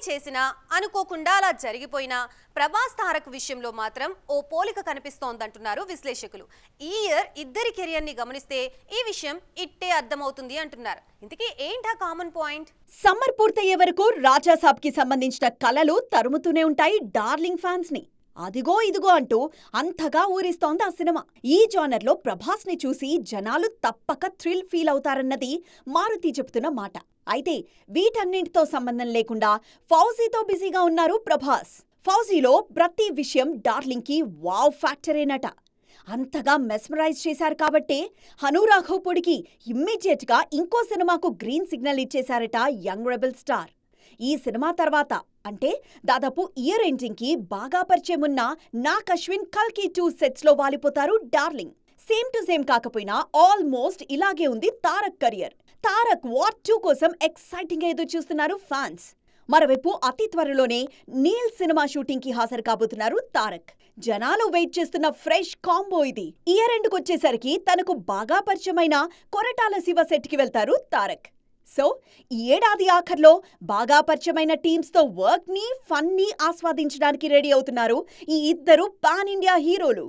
చేసినా అనుకోకుండా అలా జరిగిపోయినా ప్రభాస్ తారక్ విషయంలో మాత్రం ఓ పోలిక కనిపిస్తోందంటున్నారు విశ్లేషకులు. ఈ ఇయర్ ఇద్దరి కెరియర్ ని గమనిస్తే ఈ విషయం ఇట్టే అర్థమవుతుంది అంటున్నారు. ఇంతకీ ఏంటా కామన్ పాయింట్? సమ్మర్ పూర్తయ్యే వరకు రాజాసాబ్ కి సంబంధించిన కలలు తరుముతూనే ఉంటాయి డార్లింగ్ ఫ్యాన్స్ ని. అదిగో ఇదిగో అంటూ అంతగా ఊరిస్తోంది ఆ సినిమా. ఈ జానర్ లో ప్రభాస్ ని చూసి జనాలు తప్పక థ్రిల్ ఫీల్ అవుతారన్నది మారుతి చెబుతున్న మాట. అయితే వీటన్నింటితో సంబంధం లేకుండా ఫౌజీతో బిజీగా ఉన్నారు ప్రభాస్. ఫౌజీలో ప్రతి విషయం డార్లింగ్ కి వావ్ ఫ్యాక్టరేనట. అంతగా మెస్మరైజ్ చేశారు కాబట్టే హను రాఘవ్పూడికి ఇమ్మీడియట్ గా ఇంకో సినిమాకు గ్రీన్ సిగ్నల్ ఇచ్చేశారట యంగ్ రెబెల్ స్టార్. ఈ సినిమా తర్వాత అంటే దాదాపు ఇయర్ ఎండింగ్ కి బాగా పరిచయం ఉన్న నాగ్ అశ్విన్ కల్కి 2 సెట్స్ లో వాలిపోతారు డార్లింగ్. సేమ్ టు సేమ్ కాకపోయినా ఆల్మోస్ట్ ఇలాగే ఉంది తారక్ కెరియర్. తారక్ వార్ 2 కోసం ఎక్సైటింగ్ గా ఎదురు చూస్తున్నారు ఫ్యాన్స్. మరోవైపు అతి త్వరలోనే నీల్ సినిమా షూటింగ్ కి హాజరు కాబోతున్నారు తారక్. జనాలు వెయిట్ చేస్తున్న ఫ్రెష్ కాంబో ఇది. ఇయర్ ఎండ్ కొచ్చేసరికి తనకు బాగా పరిచయమైన కొరటాల శివ సెట్ కి వెళ్తారు తారక్. సో ఈ ఏడాది ఆఖర్లో బాగా పరిచయమైన టీమ్స్ తో వర్క్ ని ఫన్ ని ఆస్వాదించడానికి రెడీ అవుతున్నారు ఈ ఇద్దరు పాన్ ఇండియా హీరోలు.